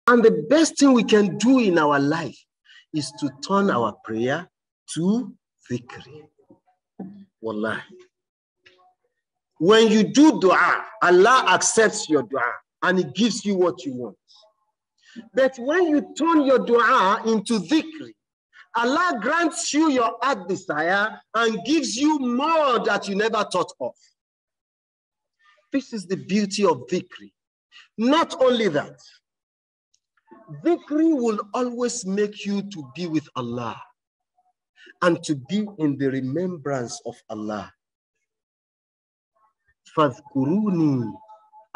And the best thing we can do in our life is to turn our prayer to dhikr. Wallahi. When you do dua, Allah accepts your dua and He gives you what you want. But when you turn your dua into dhikr, Allah grants you your heart desire and gives you more that you never thought of. This is the beauty of dhikr. Not only that, dhikr will always make you to be with Allah and to be in the remembrance of Allah. Fadhkuruni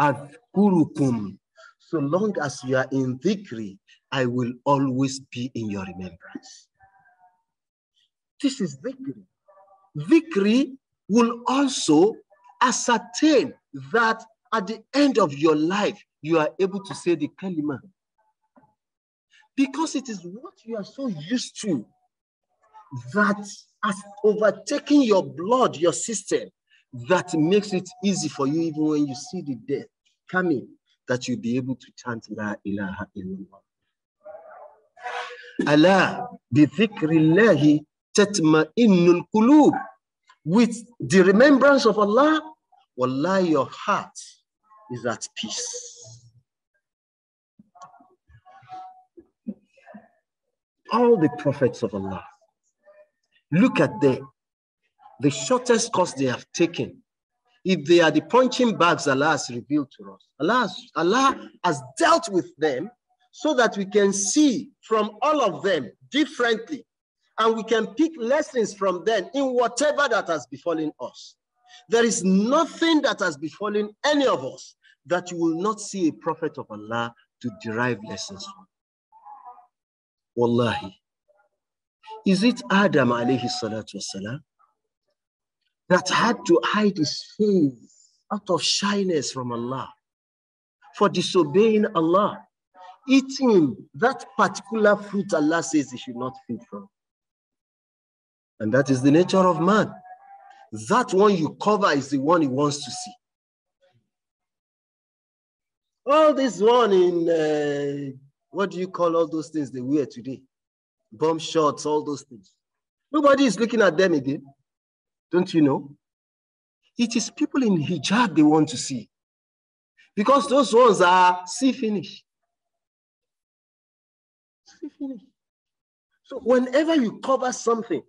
adhkurukum. So long as you are in dhikr, I will always be in your remembrance. This is dhikr. Dhikr will also ascertain that at the end of your life, you are able to say the kalima. Because it is what you are so used to that has overtaken your blood, your system, that makes it easy for you, even when you see the death coming, that you'll be able to chant La ilaha illallah. Allah bi dhikrillahi tatma'innul qulub. With the remembrance of Allah, wallahi, your heart is at peace. All the prophets of Allah, look at them. The shortest course they have taken. If they are the punching bags Allah has revealed to us, Allah has dealt with them so that we can see from all of them differently, and we can pick lessons from them in whatever that has befallen us. There is nothing that has befallen any of us that you will not see a prophet of Allah to derive lessons from. Wallahi. Is it Adam alayhi salatu wasalam that had to hide his face out of shyness from Allah for disobeying Allah, eating that particular fruit Allah says he should not feed from? And that is the nature of man. That one you cover is the one he wants to see. All this one in, what do you call all those things they wear today? Bomb shots, all those things. Nobody is looking at them again. Don't you know? It is people in hijab they want to see. Because those ones are see finish. See finish. So whenever you cover something,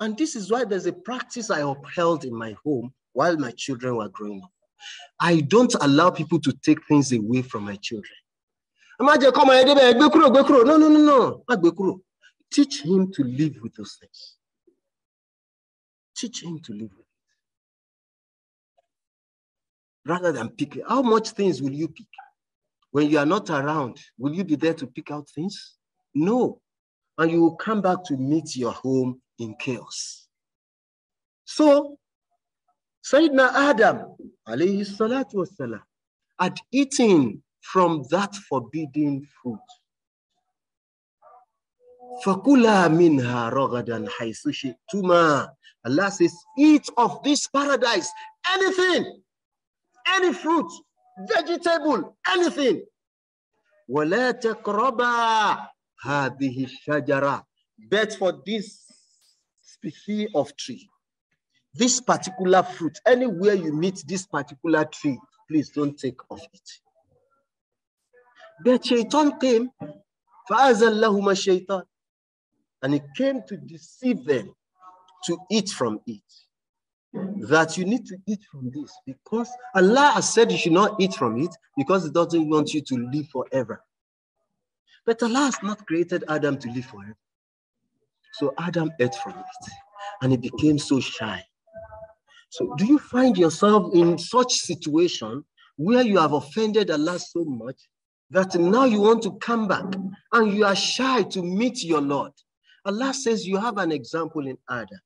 and this is why there's a practice I upheld in my home while my children were growing up. I don't allow people to take things away from my children. No. Teach him to live with those things. Teach him to live with it. Rather than pick. How much things will you pick? When you are not around, will you be there to pick out things? No. And you will come back to meet your home in chaos. So, Sayyidina Adam, alayhi salatu wasalam, had eaten from that forbidden fruit. فَكُلَا مِنْهَا رَغَدًا حَيْثُ شِئْتُمَا. Allah says, eat of this paradise, anything, any fruit, vegetable, anything. وَلَا تَقْرَبَا هَذِهِ الشَّجَرَةِ. But for this species of tree, this particular fruit, anywhere you meet this particular tree, please don't take of it. But Shaitan came, فَأَزَلَّهُمَا الشَّيْطَانِ, and he came to deceive them to eat from it. That you need to eat from this because Allah has said you should not eat from it because He doesn't want you to live forever. But Allah has not created Adam to live forever. So Adam ate from it and he became so shy. So do you find yourself in such situation where you have offended Allah so much that now you want to come back and you are shy to meet your Lord? Allah says you have an example in Adam.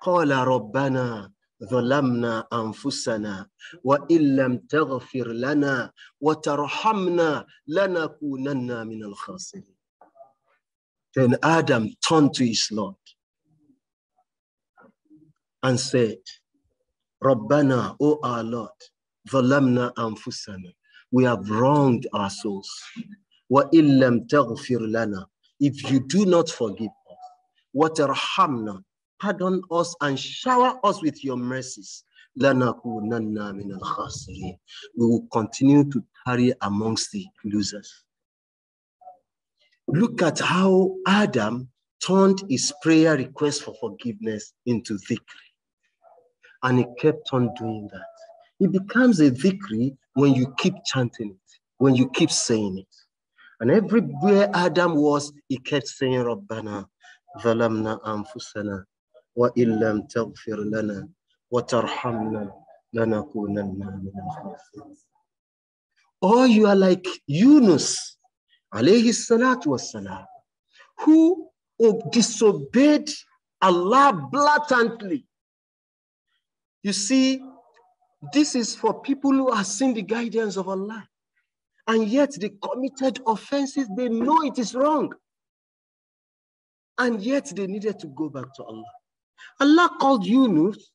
قَالَ رَبَّنَا ظَلَمْنَا أَنفُسَنَا وَإِن لَّمْ تَغْفِرْ لَنَا وَتَرْحَمْنَا لَنَكُونَنَّ مِنَ الْخَاسِرِينَ. Then Adam turned to his Lord and said, Rabbana, O our Lord, ظَلَمْنَا أَنفُسَنَا. we have wronged our souls. وَإِن لَمْ تَغْفِرْ لَنَا, if you do not forgive us, وَتَرْحَمْنَا, pardon us and shower us with your mercies, لَنَكُونَنَّ مِنَ الْخَاسِرِينَ, we will continue to tarry amongst the losers. Look at how Adam turned his prayer request for forgiveness into dhikr. And he kept on doing that. It becomes a dhikr when you keep chanting it, when you keep saying it. And everywhere Adam was, he kept saying, Rabbana, zalamna anfusana, wa illam taghfir lana, wa tarhamna, lanakunanna min al-khasirin. Or you are like Yunus, alayhi salatu wassalam, who disobeyed Allah blatantly. You see, this is for people who have seen the guidance of Allah, and yet they committed offenses. They know it is wrong, and yet they needed to go back to Allah. Allah called Yunus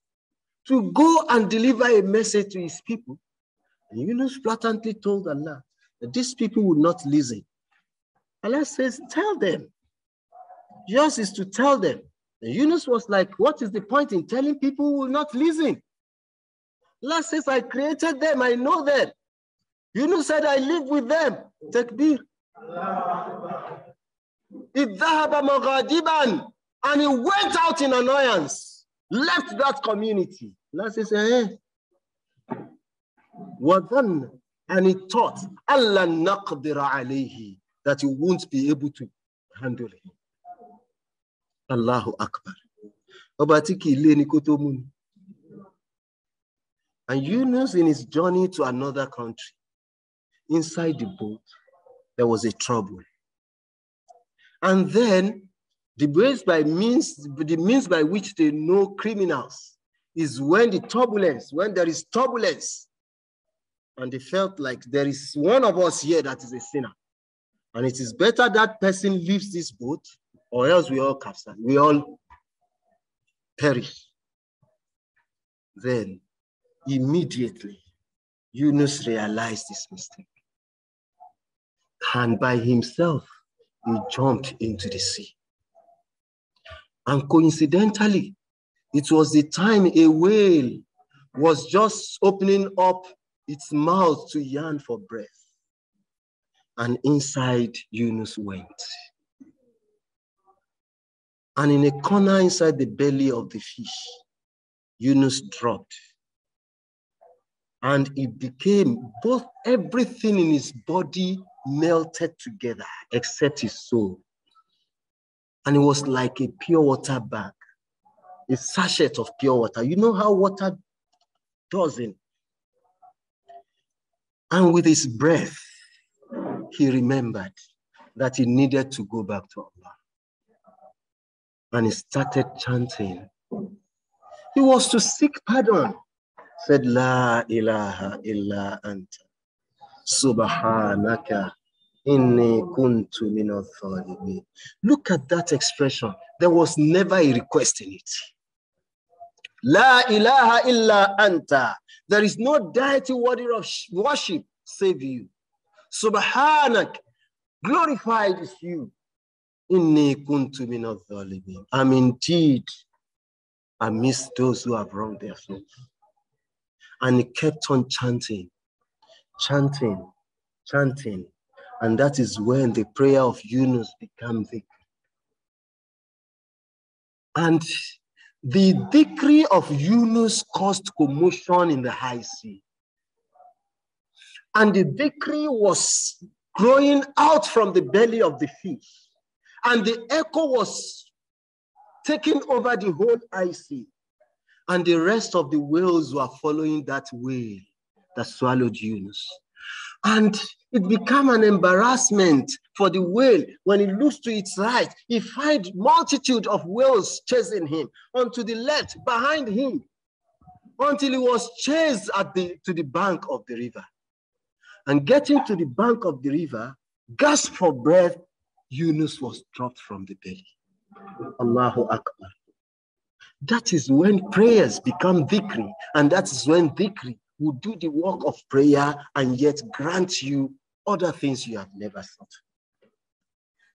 to go and deliver a message to his people. And Yunus blatantly told Allah that these people would not listen. Allah says, tell them. Yours is to tell them. And Yunus was like, what is the point in telling people who will not listen? Allah says, I created them, I know them. Yunus said, I live with them. Takbir. And he went out in annoyance, left that community. Allah says, and he thought, Allah naqdira alayhi, that he won't be able to handle it. Allahu Akbar. And Yunus, in his journey to another country, inside the boat, there was a trouble. And then the means by which they know criminals is when there is turbulence. And they felt like there is one of us here that is a sinner. And it is better that person leaves this boat, or else we all capsize, we all perish. Then, immediately, Yunus realized his mistake. And by himself, he jumped into the sea. And coincidentally, it was the time a whale was just opening up its mouth to yearn for breath. And inside, Yunus went. And in a corner inside the belly of the fish, Yunus dropped. And it became everything in his body melted together except his soul. And it was like a pure water bag, a sachet of pure water. You know how water does it? And with his breath, he remembered that he needed to go back to Allah. And he started chanting. He was to seek pardon. Said, La ilaha illa anta, subhanaka, inni kuntu minadh dhalimin. Look at that expression. There was never a request in it. La ilaha illa anta. There is no deity worthy of worship save you. Subhanak, glorified is you. Inni kuntu minadh dhalimin. I'm indeed amidst those who have wronged their souls. And he kept on chanting, chanting, chanting. And that is when the prayer of Yunus became dhikr. And the dhikr of Yunus caused commotion in the high sea. And the dhikr was growing out from the belly of the fish. And the echo was taking over the whole high sea. And the rest of the whales were following that whale that swallowed Yunus. And it became an embarrassment for the whale. When he looks to its right, he finds multitude of whales chasing him. Onto the left, behind him, until he was chased to the bank of the river. And getting to the bank of the river, gasped for breath, Yunus was dropped from the belly. Allahu Akbar. That is when prayers become dhikr, and that is when dhikr will do the work of prayer and yet grant you other things you have never sought.